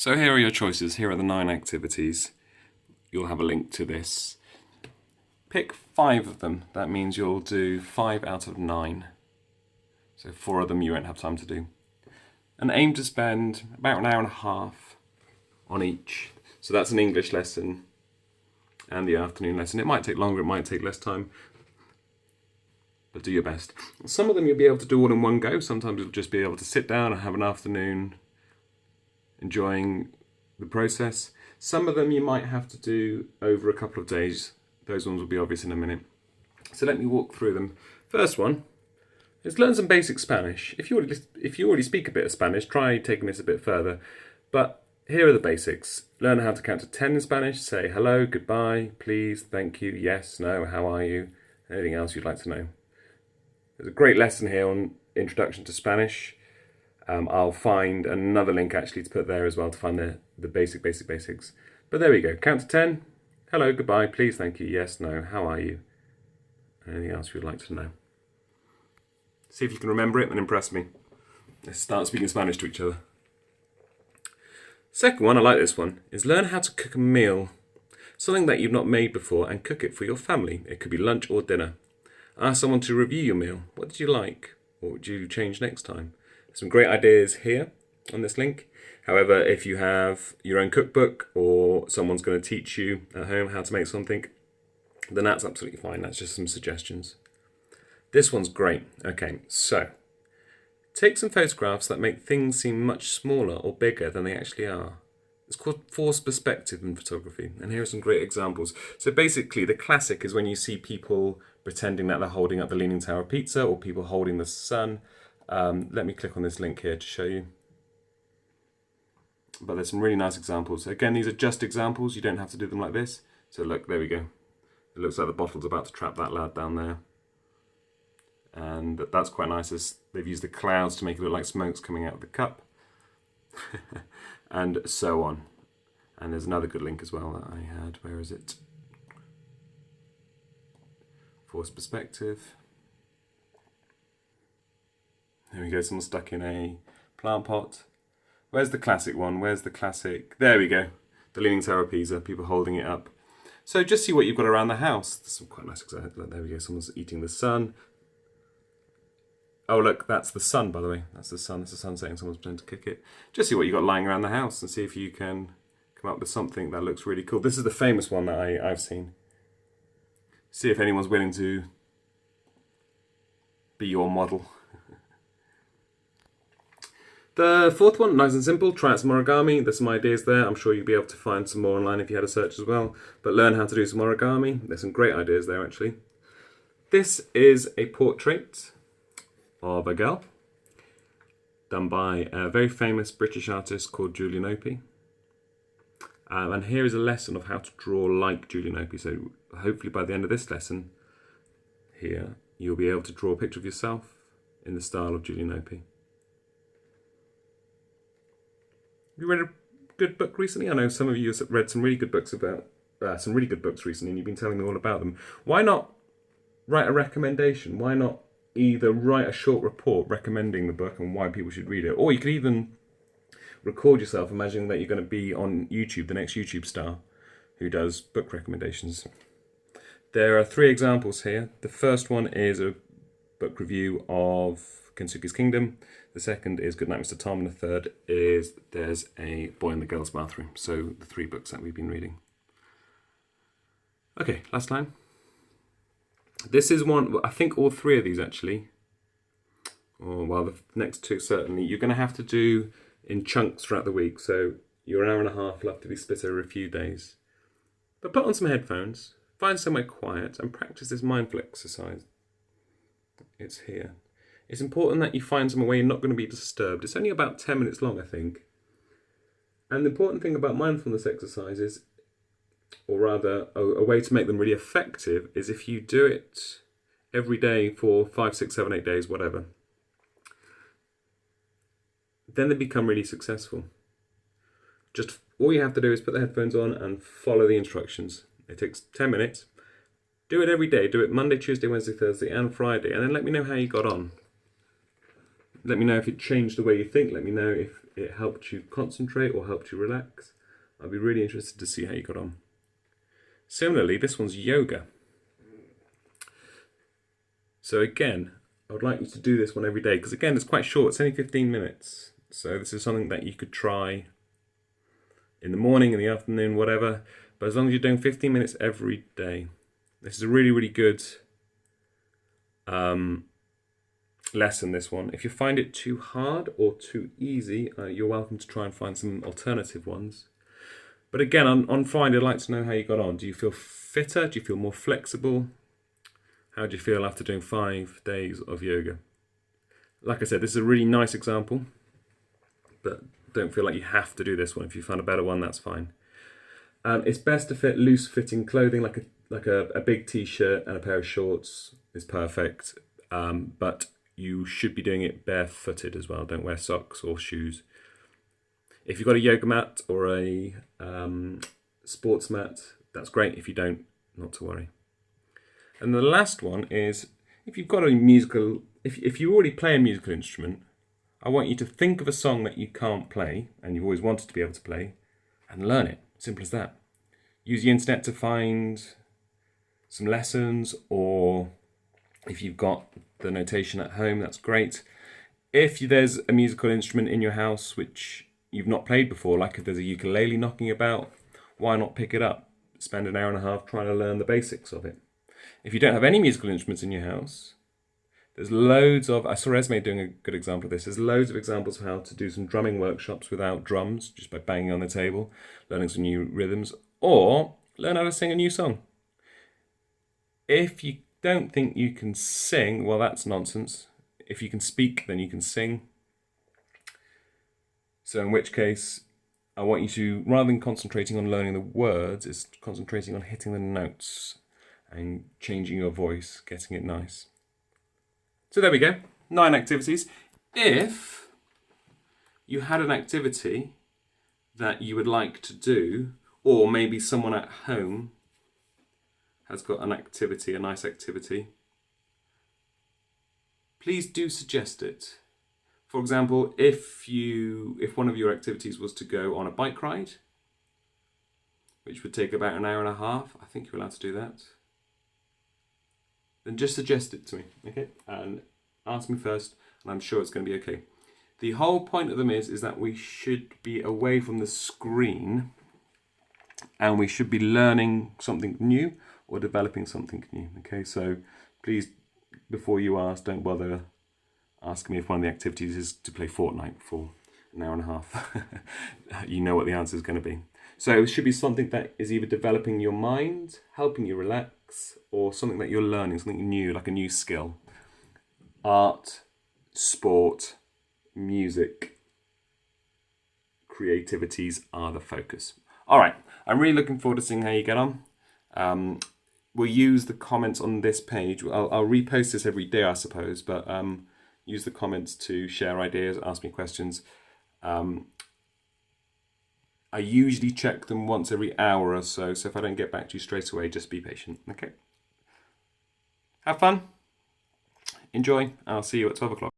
So here are your choices. Here are the 9 activities. You'll have a link to this. Pick 5 of them. That means you'll do 5 out of 9. So 4 of them you won't have time to do. And aim to spend about an hour and a half on each. So that's an English lesson and the afternoon lesson. It might take longer, it might take less time, but do your best. Some of them you'll be able to do all in one go. Sometimes you'll just be able to sit down and have an afternoon enjoying the process. Some of them you might have to do over a couple of days. Those ones will be obvious in a minute. So let me walk through them. First one is learn some basic Spanish. If you already speak a bit of Spanish, try taking this a bit further. But here are the basics. Learn how to count to 10 in Spanish. Say hello, goodbye, please, thank you, yes, no, how are you? Anything else you'd like to know. There's a great lesson here on Introduction to Spanish. I'll find another link actually to put there as well to find the basics. But there we go. Count to 10. Hello, goodbye, please, thank you, yes, no, how are you? Anything else you'd like to know? See if you can remember it and impress me. Let's start speaking Spanish to each other. Second one, I like this one, is learn how to cook a meal. Something that you've not made before and cook it for your family. It could be lunch or dinner. Ask someone to review your meal. What did you like? What would you change next time? Some great ideas here on this link. However, if you have your own cookbook or someone's going to teach you at home how to make something, then that's absolutely fine. That's just some suggestions. This one's great. Okay, so take some photographs that make things seem much smaller or bigger than they actually are. It's called forced perspective in photography, and here are some great examples. So basically, the classic is when you see people pretending that they're holding up the Leaning Tower of Pisa or people holding the sun. Let me click on this link here to show you. But there's some really nice examples. Again, these are just examples. You don't have to do them like this. So look, there we go. It looks like the bottle's about to trap that lad down there. And that's quite nice, as they've used the clouds to make it look like smoke's coming out of the cup. And so on. And there's another good link as well that I had. Where is it? Forced perspective. There we go, someone stuck in a plant pot. Where's the classic one? Where's the classic? There we go. The Leaning Tower of Pisa, people holding it up. So just see what you've got around the house. There's some quite nice examples. There we go, someone's eating the sun. Oh look, that's the sun, by the way. That's the sun. That's the sun setting. Someone's pretending to cook it. Just see what you've got lying around the house and see if you can come up with something that looks really cool. This is the famous one that I've seen. See if anyone's willing to be your model. The fourth one, nice and simple. Try out some origami. There's some ideas there. I'm sure you'll be able to find some more online if you had a search as well. But learn how to do some origami. There's some great ideas there actually. This is a portrait of a girl done by a very famous British artist called Julian Opie. And here is a lesson of how to draw like Julian Opie. So hopefully by the end of this lesson here, you'll be able to draw a picture of yourself in the style of Julian Opie. Have you read a good book recently? I know some of you have read some really good books recently, and you've been telling me all about them. Why not write a recommendation? Why not either write a short report recommending the book and why people should read it, or you could even record yourself imagining that you're going to be on YouTube, the next YouTube star who does book recommendations. There are 3 examples here. The first one is a book review of Kensuke's Kingdom. The second is Goodnight Mr. Tom, and the third is There's a Boy in the Girl's Bathroom. So the 3 books that we've been reading. Okay, last line. This is one, I think all 3 of these actually, or well, the next 2 certainly, you're going to have to do in chunks throughout the week. So your hour and a half will have to be split over a few days. But put on some headphones, find somewhere quiet, and practice this mindful exercise. It's here. It's important that you find somewhere where you're not going to be disturbed. It's only about 10 minutes long, I think. And the important thing about mindfulness exercises, or rather a way to make them really effective, is if you do it every day for 5, 6, 7, 8 days, whatever, then they become really successful. Just all you have to do is put the headphones on and follow the instructions. It takes 10 minutes. Do it every day. Do it Monday, Tuesday, Wednesday, Thursday and Friday, and then let me know how you got on. Let me know if it changed the way you think. Let me know it helped you concentrate or helped you relax. I'd be really interested to see how you got on. Similarly, this one's yoga. So again, I would like you to do this one every day, because again, it's quite short, it's only 15 minutes. So this is something that you could try in the morning, in the afternoon, whatever. But as long as you're doing 15 minutes every day, this is a really, really good lesson, this one. If you find it too hard or too easy, you're welcome to try and find some alternative ones. But again, on Friday, I'd like to know how you got on. Do you feel fitter? Do you feel more flexible? How do you feel after doing 5 days of yoga? Like I said, this is a really nice example, but don't feel like you have to do this one. If you find a better one, that's fine. It's best to fit loose-fitting clothing, like a big t-shirt and a pair of shorts is perfect. But you should be doing it barefooted as well. Don't wear socks or shoes. If you've got a yoga mat or a sports mat, that's great. If you don't, not to worry. And the last one is, if you've got a musical, if you already play a musical instrument, I want you to think of a song that you can't play and you've always wanted to be able to play, and learn it. Simple as that. Use the internet to find some lessons, or if you've got the notation at home, that's great. If there's a musical instrument in your house which you've not played before, like if there's a ukulele knocking about, why not pick it up? Spend an hour and a half trying to learn the basics of it. If you don't have any musical instruments in your house, there's loads of, I saw Esme doing a good example of this, there's loads of examples of how to do some drumming workshops without drums, just by banging on the table, learning some new rhythms, or learn how to sing a new song. If you don't think you can sing, well, that's nonsense. If you can speak, then you can sing. So in which case, I want you to, rather than concentrating on learning the words, is concentrating on hitting the notes and changing your voice, getting it nice. So there we go, 9 activities. If you had an activity that you would like to do, or maybe someone at home has got an activity, a nice activity, please do suggest it. For example, if one of your activities was to go on a bike ride, which would take about an hour and a half, I think you're allowed to do that, then just suggest it to me, okay? And ask me first, and I'm sure it's going to be okay. The whole point of them is that we should be away from the screen, and we should be learning something new or developing something new, okay? So please, before you ask, don't bother asking me if one of the activities is to play Fortnite for an hour and a half. You know what the answer is going to be. So it should be something that is either developing your mind, helping you relax, or something that you're learning, something new, like a new skill. Art, sport, music, creativities are the focus. All right, I'm really looking forward to seeing how you get on. We'll use the comments on this page. I'll repost this every day, I suppose, but use the comments to share ideas, ask me questions. I usually check them once every hour or so, so if I don't get back to you straight away, just be patient, okay? Have fun, enjoy, and I'll see you at 12 o'clock.